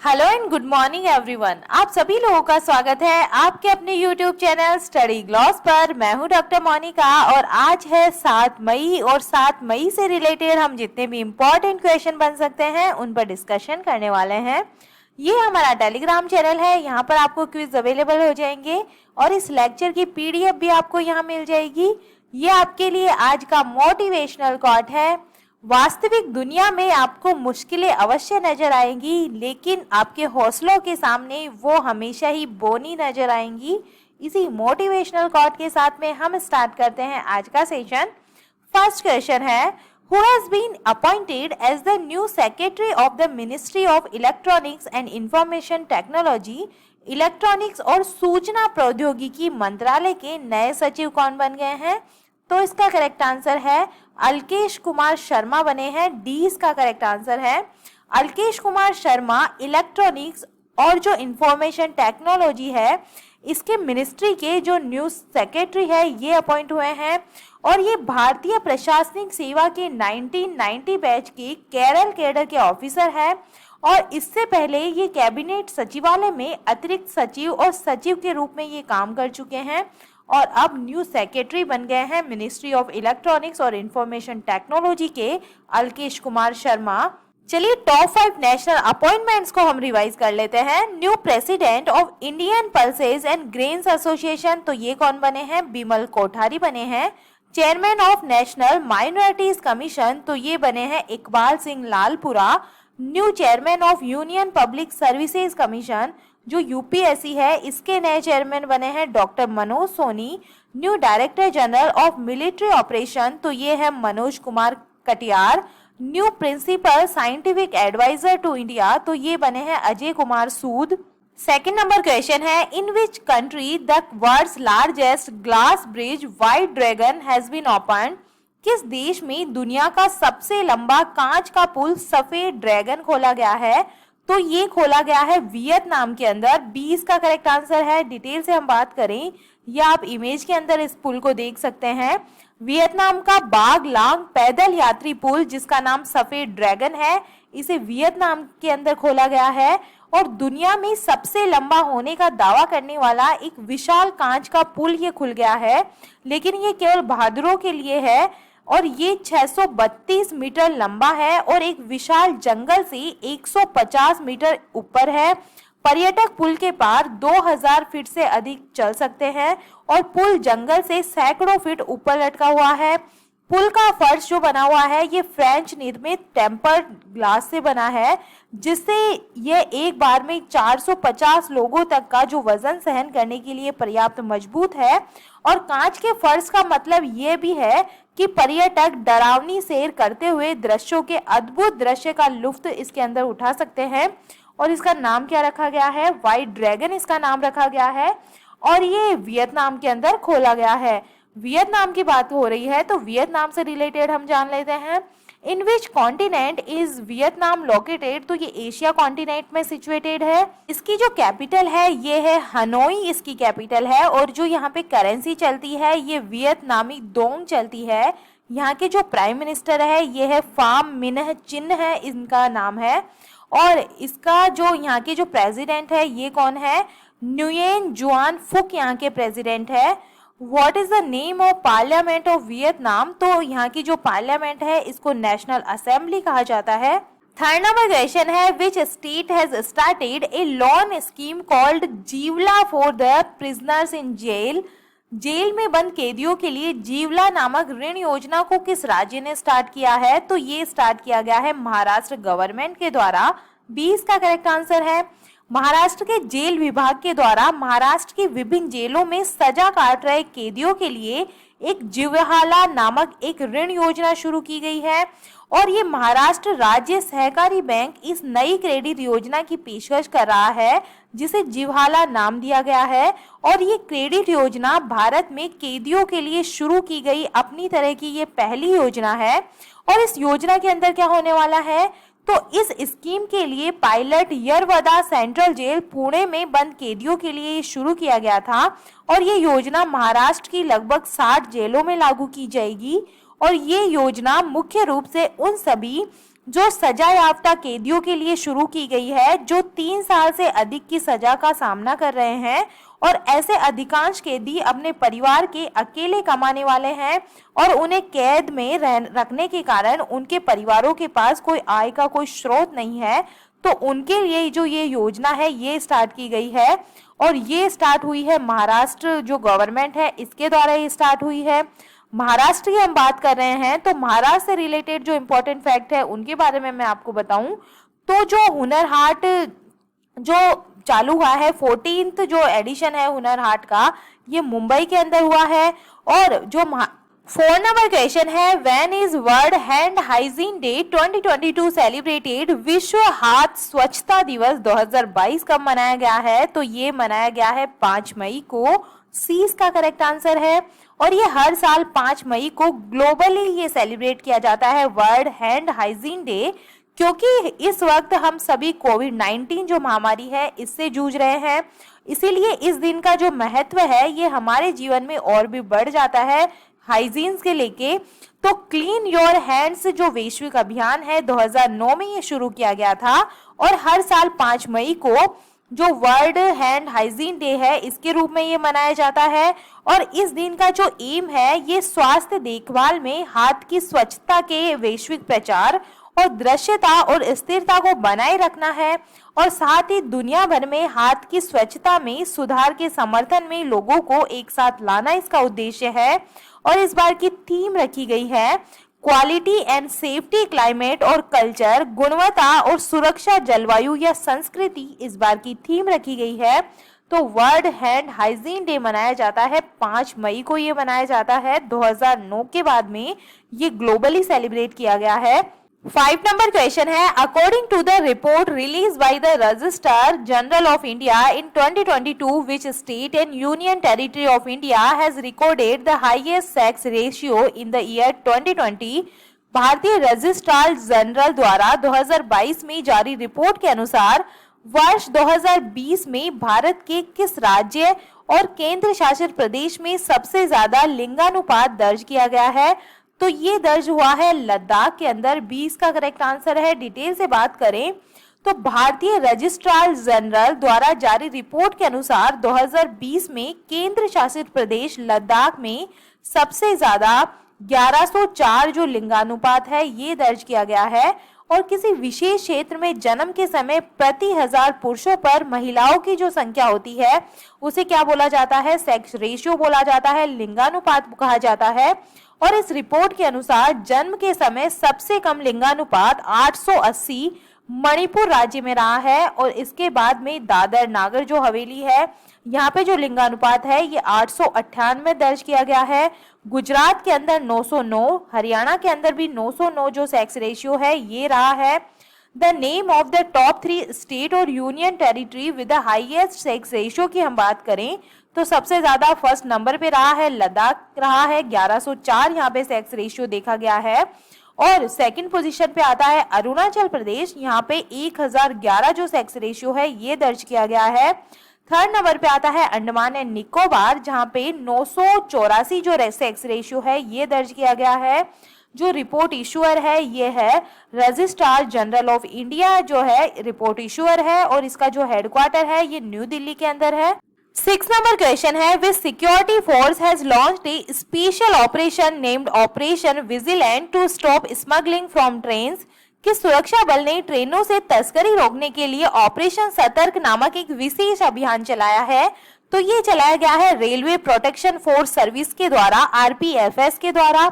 Hello and good morning everyone. आप सभी लोगों का स्वागत है आपके अपने यूट्यूब चैनल स्टडी ग्लॉस पर। मैं हूं डॉक्टर मोनिका और आज है 7 मई और 7 मई से रिलेटेड हम जितने भी इम्पोर्टेंट क्वेश्चन बन सकते हैं उन पर डिस्कशन करने वाले हैं। ये हमारा टेलीग्राम चैनल है, यहाँ पर आपको क्विज अवेलेबल हो जाएंगे और इस लेक्चर की पीडीएफ भी आपको यहाँ मिल जाएगी। ये आपके लिए आज का मोटिवेशनल कोट है। वास्तविक दुनिया में आपको मुश्किलें अवश्य नजर आएंगी, लेकिन आपके हौसलों के सामने वो हमेशा ही बोनी नजर आएंगी। इसी मोटिवेशनल कोट के साथ में हम स्टार्ट करते हैं आज का सेशन। फर्स्ट क्वेश्चन है, who has been appointed as the new secretary of the ministry of electronics and information technology. Electronics और सूचना प्रौद्योगिकी मंत्रालय के नए सचिव कौन बन गए हैं? तो इसका करेक्ट आंसर है अलकेश कुमार शर्मा बने हैं। डी इसका करेक्ट आंसर है। अलकेश कुमार शर्मा इलेक्ट्रॉनिक्स और जो इंफॉर्मेशन टेक्नोलॉजी है इसके मिनिस्ट्री के जो न्यू सेक्रेटरी है ये अपॉइंट हुए हैं और ये भारतीय प्रशासनिक सेवा के 1990 बैच के केरल कैडर के ऑफिसर है और इससे पहले ये कैबिनेट सचिवालय में अतिरिक्त सचिव और सचिव के रूप में ये काम कर चुके हैं और अब न्यू सेक्रेटरी बन गए हैं मिनिस्ट्री ऑफ इलेक्ट्रॉनिक्स और इंफॉर्मेशन टेक्नोलॉजी के अलकेश कुमार शर्मा। चलिए टॉप 5 नेशनल अपॉइंटमेंट्स को हम रिवाइज कर लेते हैं। New president of Indian pulses and grains association, तो ये कौन बने हैं? बिमल कोठारी बने हैं। Chairman of national minorities commission, तो ये बने हैं Iqbal Singh Lalpura. New chairman of union public services commission जो यूपीएससी है इसके नए चेयरमैन बने हैं doctor Manoj Soni. New director general of military operation, तो ये है Manoj Kumar Katiyar. New principal scientific adviser to India, तो ये बने हैं Ajay Kumar Sood. Second number question है, in which country the world's largest glass bridge White Dragon has been opened. किस देश में दुनिया का सबसे लंबा कांच का पुल सफेद ड्रैगन खोला गया है? तो ये खोला गया है वियतनाम के अंदर। 20 का करेक्ट आंसर है। डिटेल से हम बात करें या आप इमेज के अंदर इस पुल को देख सकते हैं। वियतनाम का बाग लांग पैदल यात्री पुल जिसका नाम सफेद ड्रैगन है, इसे वियतनाम के अंदर खोला गया है और दुनिया में सबसे लंबा होने का दावा करने वाला एक विशाल कांच का पुल ये खुल गया है, लेकिन ये केवल बहादुरों के लिए है और ये 632 मीटर लंबा है और एक विशाल जंगल से 150 मीटर ऊपर है। पर्यटक पुल के पार 2000 फीट से अधिक चल सकते हैं और पुल जंगल से सैकड़ों फीट ऊपर लटका हुआ है। पुल का फर्श जो बना हुआ है ये फ्रेंच निर्मित टेम्पर्ड ग्लास से बना है, जिससे ये एक बार में 450 लोगों तक का जो वजन सहन करने के लिए पर्याप्त मजबूत है। और कांच के फर्श का मतलब ये भी है कि पर्यटक डरावनी सैर करते हुए दृश्यों के अद्भुत दृश्य का लुत्फ इसके अंदर उठा सकते हैं। और इसका नाम क्या रखा गया है? व्हाइट ड्रैगन इसका नाम रखा गया है और ये वियतनाम के अंदर खोला गया है। वियतनाम की बात हो रही है तो वियतनाम से रिलेटेड हम जान लेते हैं। In which continent is Vietnam located, तो ये एशिया कॉन्टिनेंट में सिचुएटेड है। इसकी जो कैपिटल है ये है हनोई, इसकी कैपिटल है और जो यहाँ पे करेंसी चलती है ये वियतनामी दोंग चलती है। यहाँ के जो प्राइम मिनिस्टर है ये है फाम मिन्ह चिन्ह है इनका नाम है और इसका जो यहाँ के जो प्रेसिडेंट है ये कौन है? न्युयेन जुआन फुक यहाँ के प्रेसिडेंट है। What is the name of parliament of Vietnam, तो यहाँ की जो पार्लियामेंट है इसको नेशनल असेंबली कहा जाता है। थर्ड नंबर क्वेश्चन है, which state has started a loan scheme called Jivala for the prisoners in jail. Jail में बंद कैदियों के लिए जीवला नामक ऋण योजना को किस राज्य ने स्टार्ट किया है? तो ये स्टार्ट किया गया है महाराष्ट्र गवर्नमेंट के द्वारा। 20 का करेक्ट आंसर है। महाराष्ट्र के जेल विभाग के द्वारा महाराष्ट्र की विभिन्न जेलों में सजा काट रहे कैदियों के लिए एक जीवहाला नामक एक ऋण योजना शुरू की गई है और ये महाराष्ट्र राज्य सहकारी बैंक इस नई क्रेडिट योजना की पेशकश कर रहा है जिसे जीवहाला नाम दिया गया है। और ये क्रेडिट योजना भारत में कैदियों के लिए शुरू की गई अपनी तरह की ये पहली योजना है। और इस योजना के अंदर क्या होने वाला है, तो इस स्कीम के लिए pilot Yerwada central jail Pune में बंद कैदियों के लिए शुरू किया गया था और ये योजना महाराष्ट्र की लगभग 60 जेलों में लागू की जाएगी। और ये योजना मुख्य रूप से उन सभी जो सजा याफ्ता कैदियों के लिए शुरू की गई है, जो 3 साल से अधिक की सजा का सामना कर रहे हैं और ऐसे अधिकांश कैदी अपने परिवार के अकेले कमाने वाले हैं और उन्हें कैद में रखने के कारण उनके परिवारों के पास कोई आय का कोई स्रोत नहीं है। तो उनके लिए जो ये योजना है ये स्टार्ट की गई है और ये स्टार्ट हुई है महाराष्ट्र जो गवर्नमेंट है इसके द्वारा ये स्टार्ट हुई है। महाराष्ट्र की हम बात कर रहे हैं तो महाराष्ट्र से रिलेटेड जो इम्पोर्टेंट फैक्ट है उनके बारे में मैं आपको बताऊं तो जो हुनर हाट जो चालू हुआ है 14th जो एडिशन है हुनर हाट का, ये मुंबई के अंदर हुआ है। और जो 4 नंबर क्वेश्चन है, when is world hand hygiene day 2022 celebrated? विश्व हाथ स्वच्छता दिवस 2022 कब मनाया गया है? तो ये मनाया गया है 5 मई को। सी इसका करेक्ट आंसर है। और ये हर साल 5 मई को ग्लोबली ये सेलिब्रेट किया जाता है वर्ल्ड हैंड हाइजीन डे, क्योंकि इस वक्त हम सभी कोविड-19 जो महामारी है इससे जूझ रहे हैं। इसीलिए इस दिन का जो महत्व है ये हमारे जीवन में और भी बढ़ जाता है हाइजीन के लेके। तो क्लीन योर हैंड्स जो वैश्विक अभियान है 2009 में ये शुरू किया गया था और हर साल 5 मई को जो वर्ल्ड हैंड हाइजीन डे है इसके रूप में ये मनाया जाता है। और इस दिन का जो एम है ये स्वास्थ्य देखभाल में हाथ की स्वच्छता के वैश्विक प्रचार और दृश्यता और स्थिरता को बनाए रखना है और साथ ही दुनिया भर में हाथ की स्वच्छता में सुधार के समर्थन में लोगों को एक साथ लाना इसका उद्देश्य है। और इस बार की थीम रखी गई है क्वालिटी एंड सेफ्टी, क्लाइमेट और कल्चर, गुणवत्ता और सुरक्षा, जलवायु या संस्कृति इस बार की थीम रखी गई है। तो वर्ल्ड हैंड हाइजीन डे मनाया जाता है 5 मई को, ये मनाया जाता है 2009 के बाद में ये ग्लोबली सेलिब्रेट किया गया है। 5 नंबर क्वेश्चन है, according to the report release by the registrar general of India in 2022 which state and union territory of India has recorded the highest sex ratio in the year 2020? भारतीय registrar general द्वारा 2022 में जारी report के अनुसार वर्ष 2020 में भारत के किस राज्य और केंद्र शासित प्रदेश में सबसे ज्यादा लिंगानुपात दर्ज किया गया है? तो ये दर्ज हुआ है लद्दाख के अंदर। 20 का करेक्ट आंसर है। डिटेल से बात करें तो भारतीय रजिस्ट्रार जनरल द्वारा जारी रिपोर्ट के अनुसार 2020 में केंद्र शासित प्रदेश लद्दाख में सबसे ज्यादा 1104 जो लिंगानुपात है ये दर्ज किया गया है। और किसी विशेष क्षेत्र में जन्म के समय प्रति 1000 पुरुषों पर महिलाओं की जो संख्या होती है उसे क्या बोला जाता है? सेक्स रेशियो बोला जाता है, लिंगानुपात कहा जाता है। और इस रिपोर्ट के अनुसार जन्म के समय सबसे कम लिंगानुपात 880 मणिपुर राज्य में रहा है और इसके बाद में दादर नागर जो हवेली है यहाँ पे जो लिंगानुपात है ये 898 दर्ज किया गया है। गुजरात के अंदर 909, हरियाणा के अंदर भी 909 जो सेक्स रेशियो है ये रहा है। The name of the top 3 state और union territory with the highest sex ratio की हम बात करें तो सबसे ज्यादा फर्स्ट नंबर पे रहा है लद्दाख, रहा है 1104 यहाँ पे सेक्स रेशियो देखा गया है। और सेकंड पोजीशन पे आता है अरुणाचल प्रदेश, यहाँ पे 1011 जो सेक्स रेशियो है ये दर्ज किया गया है। थर्ड नंबर पे आता है अंडमान एंड निकोबार जहाँ पे 984 जो सेक्स रेशियो है ये दर्ज किया गया है। जो रिपोर्ट इशूअर है ये है रजिस्ट्रार जनरल ऑफ इंडिया जो है रिपोर्ट इशूअर है और इसका जो हेडक्वार्टर है ये न्यू दिल्ली के अंदर है। 6 नंबर क्वेश्चन है, which security force has launched a special operation named Operation Vigilant to stop smuggling from trains? किस सुरक्षा बल ने ट्रेनों से तस्करी रोकने के लिए ऑपरेशन सतर्क नामक एक विशेष अभियान चलाया है? तो ये चलाया गया है रेलवे प्रोटेक्शन फोर्स सर्विस के द्वारा, आरपीएफएस के द्वारा।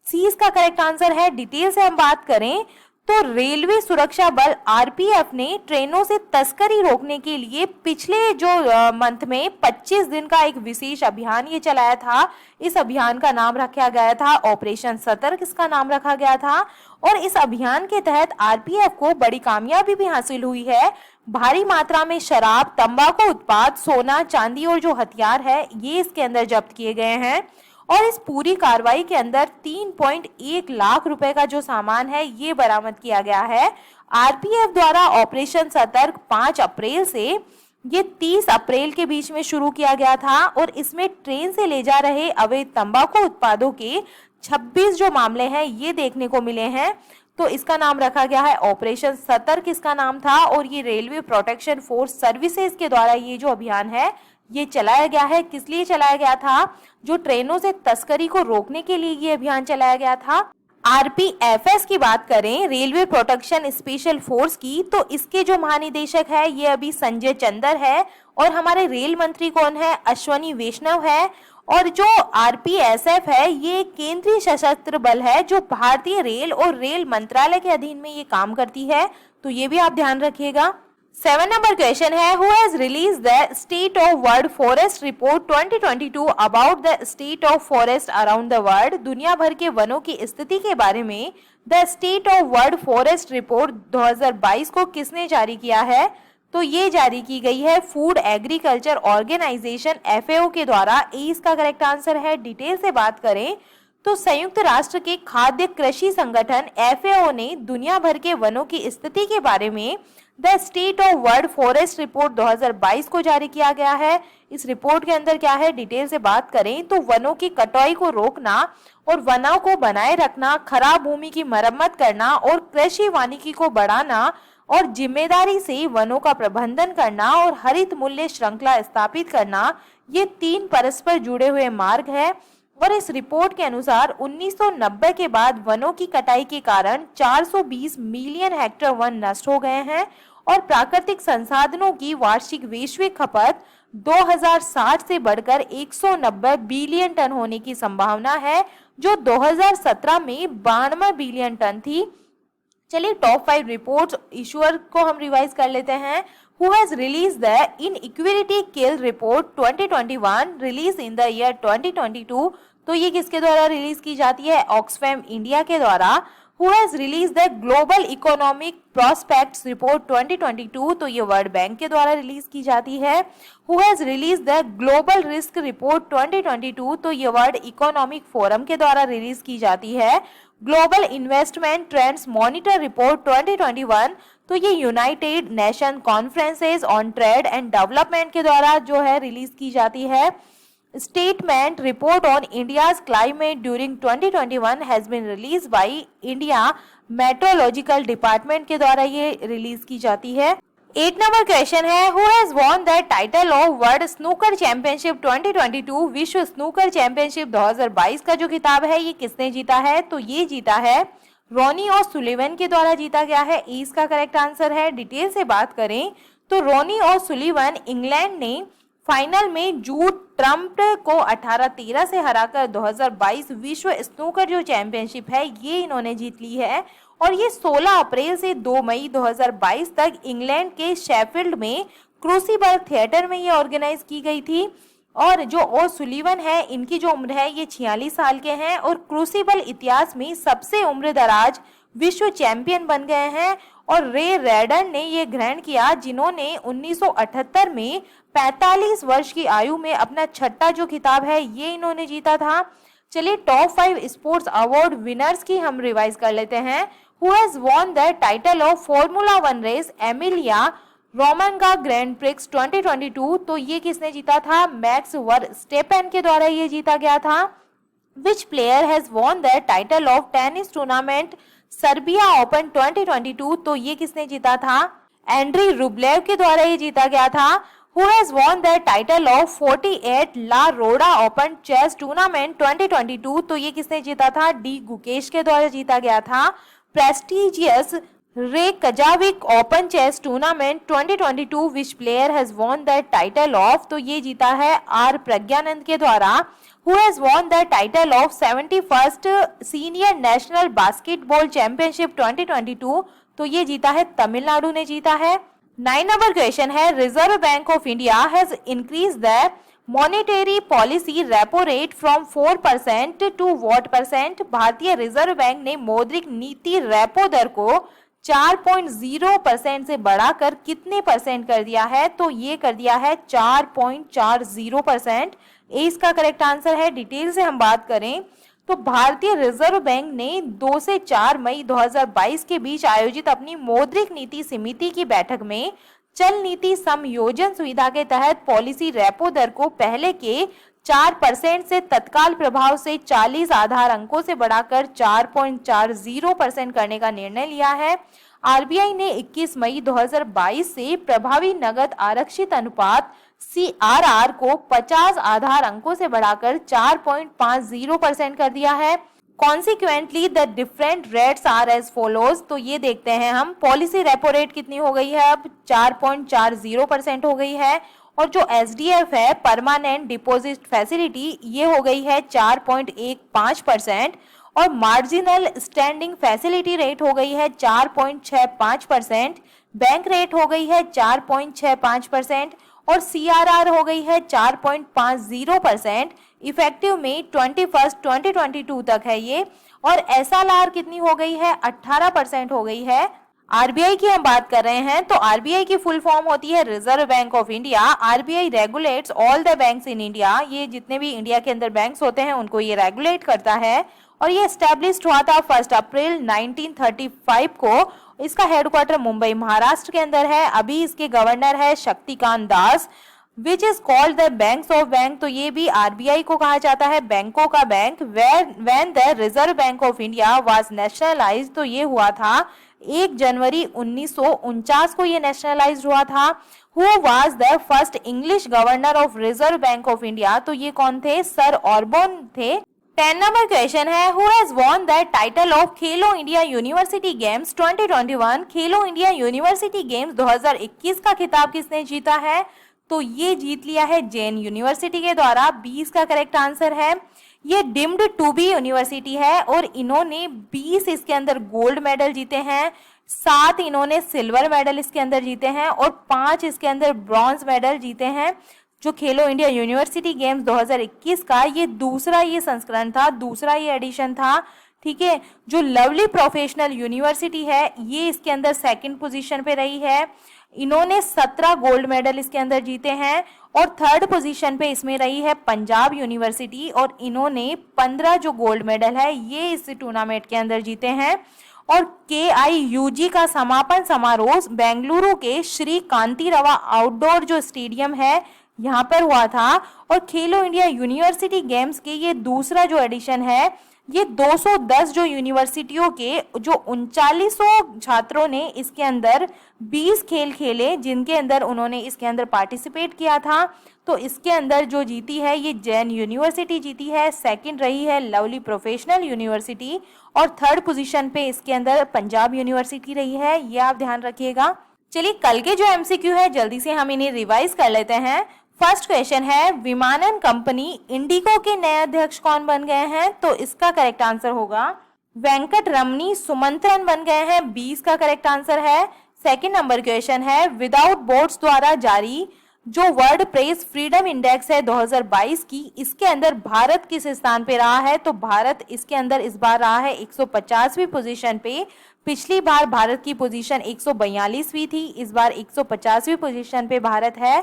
सी इसका करेक्ट आंसर है। डिटेल से हम बात करें तो रेलवे सुरक्षा बल आरपीएफ ने ट्रेनों से तस्करी रोकने के लिए पिछले जो मंथ में 25 दिन का एक विशेष अभियान ये चलाया था। इस अभियान का नाम रखा गया था ऑपरेशन सतर्क, इसका नाम रखा गया था। और इस अभियान के तहत आरपीएफ को बड़ी कामयाबी भी हासिल हुई है। भारी मात्रा में शराब, तंबाकू उत्पाद, सोना, चांदी और जो हथियार है ये इसके अंदर जब्त किए गए हैं। और इस पूरी कार्रवाई के अंदर 3.1 लाख रुपए का जो सामान है ये बरामद किया गया है। आरपीएफ द्वारा ऑपरेशन सतर्क 5 अप्रैल से ये 30 अप्रैल के बीच में शुरू किया गया था और इसमें ट्रेन से ले जा रहे अवैध तंबाकू उत्पादों के 26 जो मामले हैं ये देखने को मिले हैं। तो इसका नाम रखा गया है ऑपरेशन सतर्क, इसका नाम था। और ये रेलवे प्रोटेक्शन फोर्स सर्विसेज के द्वारा ये जो अभियान है ये चलाया गया है। किस लिए चलाया गया था? जो ट्रेनों से तस्करी को रोकने के लिए ये अभियान चलाया गया था। आरपीएफएस की बात करें, रेलवे प्रोटेक्शन स्पेशल फोर्स की, तो इसके जो महानिदेशक है ये अभी संजय चंदर है। और हमारे रेल मंत्री कौन है? अश्वनी वैष्णव है। और जो आरपीएसएफ है ये केंद्रीय सशस्त्र बल है जो भारतीय रेल और रेल मंत्रालय के अधीन में ये काम करती है, तो ये भी आप ध्यान रखिएगा। 7 नंबर क्वेश्चन है, who has release the state of world forest report 2022 about the state of forest around the world. दुनिया भर के वनों की स्थिति के बारे में the state of world forest report 2022 को किसने जारी किया है? तो ये जारी की गई है फूड एग्रीकल्चर ऑर्गेनाइजेशन FAO के द्वारा। ए इसका करेक्ट आंसर है। डिटेल से बात करें तो संयुक्त राष्ट्र के खाद्य कृषि संगठन FAO ने दुनिया भर के वनों की स्थिति के बारे में the state of world forest report 2022 को जारी किया गया है। इस रिपोर्ट के अंदर क्या है, डिटेल से बात करें तो वनों की कटाई को रोकना और वनों को बनाए रखना, खराब भूमि की मरम्मत करना और कृषि वानिकी को बढ़ाना और जिम्मेदारी से वनों का प्रबंधन करना और हरित मूल्य श्रृंखला स्थापित करना, ये 3 परस्पर जुड़े हुए मार्ग है। और इस रिपोर्ट के अनुसार 1990 के बाद वनों की कटाई के कारण 420 मिलियन हेक्टेयर वन नष्ट हो गए हैं और प्राकृतिक संसाधनों की वार्षिक वैश्विक खपत 2060 से बढ़कर 190 बिलियन टन होने की संभावना है, जो 2017 में 92 बिलियन टन थी। चलिए टॉप 5 रिपोर्ट्स इशूअर को हम रिवाइज कर लेते हैं। Who has released the Inequality Kill Report 2021 released in the year 2022? तो ये किसके द्वारा रिलीज की जाती है? ऑक्सफैम इंडिया के द्वारा। Who has released the Global Economic Prospects Report 2022? तो ये वर्ल्ड बैंक के द्वारा रिलीज की जाती है। Who has released the Global Risk Report 2022? तो ये वर्ल्ड इकोनॉमिक फोरम के द्वारा रिलीज की जाती है। Global investment trends monitor report 2021 तो ये united nation conferences on trade and development के द्वारा जो है रिलीज की जाती है। Statement report on India's climate during 2021 has been release by India meteorological department के द्वारा ये रिलीज की जाती है। 8 नंबर क्वेश्चन है, who has won the title of world snooker championship 2022? विश्व स्नूकर चैंपियनशिप 2022 का जो खिताब है ये किसने जीता है? तो ये जीता है रॉनी और सुलिवन के द्वारा जीता गया है। इसका करेक्ट आंसर है। डिटेल से बात करें तो रॉनी और सुलिवन इंग्लैंड ने फाइनल में जूड ट्रम्प को 18-13 से हराकर 2022 विश्व स्नूकर जो चैंपियनशिप है ये इन्होंने जीत ली है। और ये 16 अप्रैल से 2 मई 2022 तक इंग्लैंड के शेफील्ड में क्रूसिबल थिएटर में ये ऑर्गेनाइज की गई थी। और जो ओ सुलिवन है इनकी जो उम्र है ये 46 साल के हैं और क्रूसिबल इतिहास में सबसे उम्रदराज विश्व चैंपियन बन गए हैं। और रे रेडन ने ये ग्रहण किया जिन्होंने 1978 में 45 वर्ष की आयु में अपना छठा जो खिताब है ये इन्होंने जीता था। चलिए टॉप 5 स्पोर्ट्स अवार्ड विनर्स की हम रिवाइज कर लेते हैं। Who has won the title of Formula 1 race Emilia Romagna Grand Prix 2022? तो ये किसने जीता था? मैक्स वर्स्टेपेन के द्वारा ये जीता गया था। विच player has won the title of tennis tournament Serbia open 2022? तो ये किसने जीता था? एंड्री रुब्लेव के द्वारा ये जीता गया था। Who has won the title of 48 La Roda open chess tournament 2022? तो ये किसने जीता था? डी गुकेश के द्वारा जीता गया था। Prestigious Reykjavik open chess tournament 2022 which player has won the title of? तो ये जीता है आर प्रज्ञानंद के द्वारा। Who has won the title of 71st senior national basketball championship 2022? तो ये जीता है तमिलनाडु ने जीता है। 9 नंबर क्वेश्चन है, reserve bank of India has increase the monetary policy repo rate from 4% to what percent? भारतीय रिजर्व बैंक ने मौद्रिक नीति रेपो दर को 4.0% से बढ़ाकर कितने परसेंट कर दिया है? तो ये कर दिया है 4.40%। इसका करेक्ट आंसर है। डिटेल से हम बात करें तो भारतीय रिजर्व बैंक ने 2 से 4 मई 2022 के बीच आयोजित अपनी मौद्रिक नीति समिति की बैठक में चल नीति समायोजन सुविधा के तहत पॉलिसी रेपो दर को पहले के 4% से तत्काल प्रभाव से 40 आधार अंकों से बढ़ाकर 4.40% करने का निर्णय लिया है। आरबीआई ने 21 मई 2022 से प्रभावी नगद आरक्षित अनुपात CRR को 50 आधार अंकों से बढ़ाकर 4.50% कर दिया है। Consequently the different rates are as follows. तो ये देखते हैं हम, पॉलिसी रेपो रेट कितनी हो गई है, अब 4.40% हो गई है। और जो SDF है, परमानेंट डिपॉजिट फैसिलिटी, ये हो गई है 4.15%। और मार्जिनल स्टैंडिंग फैसिलिटी रेट हो गई है 4.65%। बैंक रेट हो गई है 4.65% और CRR हो गई है 4.50%। इफेक्टिव में 21/2022 तक है ये। और SLR कितनी हो गई है, 18% हो गई है। आरबीआई की हम बात कर रहे हैं तो आरबीआई की फुल फॉर्म होती है reserve bank of India. RBI regulates all the banks in India. ये जितने भी इंडिया के अंदर बैंक्स होते हैं उनको ये रेगुलेट करता है। और ये एस्टेब्लिश्ड हुआ था 1 अप्रैल 1935 को। इसका हेडक्वार्टर मुंबई महाराष्ट्र के अंदर है। अभी इसके गवर्नर है Shaktikanta Das. Which is called the banks of bank. तो ये भी आरबीआई को कहा जाता है बैंकों का bank. When the reserve bank of India was nationalised, तो ये हुआ था 1 जनवरी 1949 को ये नेशनलाइज्ड हुआ था। Who was the first English governor of reserve bank of India. तो ये कौन थे, सर ऑरबॉन थे। 10 नंबर क्वेश्चन है, who has won the title of Khelo India university games 2021। Khelo India university games 2021 का खिताब किसने जीता है, तो ये जीत लिया है जैन यूनिवर्सिटी के द्वारा। 20 का करेक्ट आंसर है। ये डिम्ड टू बी यूनिवर्सिटी है और इन्होंने 20 इसके अंदर गोल्ड मेडल जीते हैं, 7 इन्होंने सिल्वर मेडल इसके अंदर जीते हैं और 5 इसके अंदर ब्रॉन्ज मेडल जीते हैं। जो खेलो इंडिया यूनिवर्सिटी गेम्स 2021 का ये दूसरा ये संस्करण था, दूसरा ये एडिशन था। ठीक है, जो लवली प्रोफेशनल यूनिवर्सिटी है ये इसके अंदर सेकंड पोजीशन पे रही है। इन्होंने 17 गोल्ड मेडल इसके अंदर जीते हैं। और थर्ड पोजीशन पे इसमें रही है पंजाब यूनिवर्सिटी और इन्होंने 15 जो गोल्ड मेडल है ये इस टूर्नामेंट के अंदर जीते हैं। और KIUG का समापन समारोह बेंगलुरु के श्री कांतिरवा आउटडोर जो स्टेडियम है यहाँ पर हुआ था। और खेलो इंडिया यूनिवर्सिटी गेम्स के ये दूसरा जो एडिशन है, ये 210 जो यूनिवर्सिटियों के जो 3900 छात्रों ने इसके अंदर 20 खेल खेले, जिनके अंदर उन्होंने इसके अंदर पार्टिसिपेट किया था। तो इसके अंदर जो जीती है ये जैन यूनिवर्सिटी जीती है, सेकंड रही है लवली प्रोफेशनल यूनिवर्सिटी और थर्ड पोजीशन पे इसके अंदर पंजाब यूनिवर्सिटी रही है। ये आप ध्यान रखिएगा। चलिए कल के जो MCQ है जल्दी से हम इन्हें रिवाइज कर लेते हैं। फर्स्ट क्वेश्चन है, विमानन कंपनी इंडिगो के नए अध्यक्ष कौन बन गए हैं, तो इसका करेक्ट आंसर होगा वेंकट रमनी सुमंत्रन बन गए हैं। 20 का करेक्ट आंसर है। सेकंड नंबर क्वेश्चन है, विदाउट बोर्ड्स द्वारा जारी जो वर्ल्ड प्रेस फ्रीडम इंडेक्स है 2022 की, इसके अंदर भारत किस स्थान पे रहा है, तो भारत इसके अंदर इस बार रहा है 150वीं पोजीशन पे। पिछली बार भारत की पोजीशन 142वीं थी, इस बार 150वीं पोजीशन पे भारत है।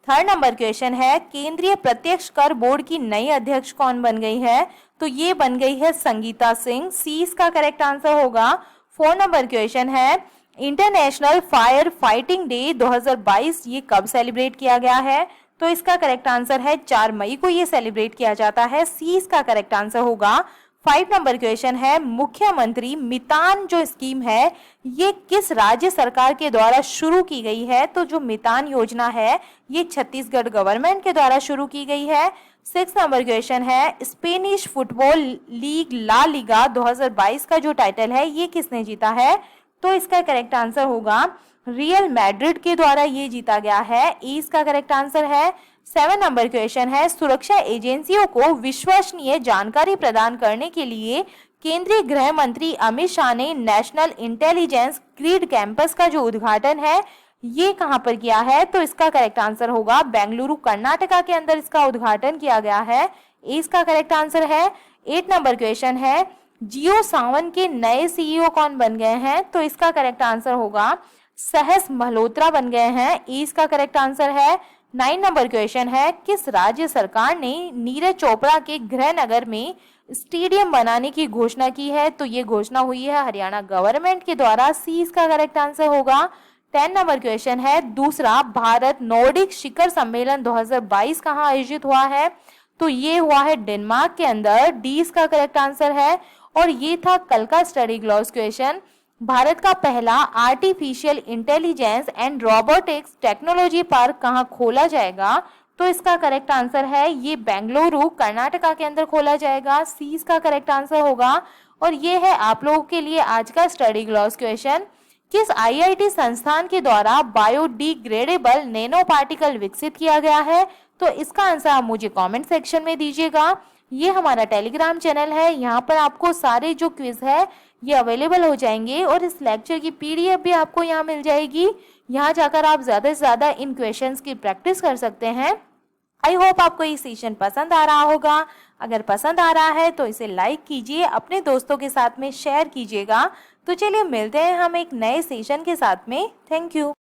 थर्ड नंबर क्वेश्चन है, केंद्रीय प्रत्यक्ष कर बोर्ड की नई अध्यक्ष कौन बन गई है, तो ये बन गई है संगीता सिंह। सी इसका करेक्ट आंसर होगा। फोर्थ नंबर क्वेश्चन है, इंटरनेशनल फायर फाइटिंग डे 2022 ये कब सेलिब्रेट किया गया है, तो इसका करेक्ट आंसर है 4 मई को ये सेलिब्रेट किया जाता है। सी इसका करेक्ट आंसर होगा। 5 नंबर क्वेश्चन है, मुख्यमंत्री मितान जो स्कीम है ये किस राज्य सरकार के द्वारा शुरू की गई है, तो जो मितान योजना है ये छत्तीसगढ़ गवर्नमेंट के द्वारा शुरू की गई है। 6 नंबर क्वेश्चन है, Spanish football league La Liga 2022 का जो टाइटल है ये किसने जीता है, तो इसका करेक्ट आंसर होगा रियल मैड्रिड के द्वारा ये जीता गया है। ई इसका करेक्ट आंसर है। 7 नंबर क्वेश्चन है, सुरक्षा एजेंसियों को विश्वसनीय जानकारी प्रदान करने के लिए केंद्रीय गृह मंत्री अमित शाह ने नेशनल इंटेलिजेंस ग्रिड कैंपस का जो उद्घाटन है ये कहां पर किया है, तो इसका करेक्ट आंसर होगा बेंगलुरु कर्नाटका के अंदर इसका उद्घाटन किया गया है। इसका करेक्ट आंसर है। 8 नंबर क्वेश्चन है, जियो सावन के नए CEO कौन बन गए हैं, तो इसका करेक्ट आंसर होगा सहस मल्होत्रा बन गए हैं। इसका करेक्ट आंसर है। 9 नंबर क्वेश्चन है, किस राज्य सरकार ने नीरज चोपड़ा के गृहनगर में स्टेडियम बनाने की घोषणा की है, तो ये घोषणा हुई है हरियाणा गवर्नमेंट के द्वारा। सी इसका करेक्ट आंसर होगा। 10 नंबर क्वेश्चन है, दूसरा भारत नॉर्डिक शिखर सम्मेलन 2022 कहाँ आयोजित हुआ है, तो ये हुआ है डेनमार्क के अंदर, डी इसका करेक्ट आंसर है। और ये था कल का स्टडी ग्लॉस क्वेश्चन। भारत का पहला artificial intelligence and robotics technology park कहाँ खोला जाएगा? तो इसका करेक्ट आंसर है ये बेंगलुरु कर्नाटका के अंदर खोला जाएगा, सी इसका करेक्ट आंसर होगा। और ये है आप लोगों के लिए आज का स्टडी ग्लॉस क्वेश्चन। किस आईआईटी संस्थान के द्वारा बायोडिग्रेडेबल नैनो पार्टिकल विकसित किया गया है? तो इसका आंसर आप मुझे कमेंट सेक्शन में दीजिएगा। ये हमारा टेलीग्राम चैनल है, यहाँ पर आपको सारे जो क्विज है ये अवेलेबल हो जाएंगे और इस लेक्चर की पीडीएफ भी आपको यहाँ मिल जाएगी। यहाँ जाकर आप ज़्यादा से ज़्यादा इन क्वेश्चंस की प्रैक्टिस कर सकते हैं। आई होप आपको ये सेशन पसंद आ रहा होगा। अगर पसंद आ रहा है तो इसे लाइक कीजिए, अपने दोस्तों के साथ में शेयर कीजिएगा। तो चलिए मिलते हैं हम एक नए सेशन के साथ में। Thank you.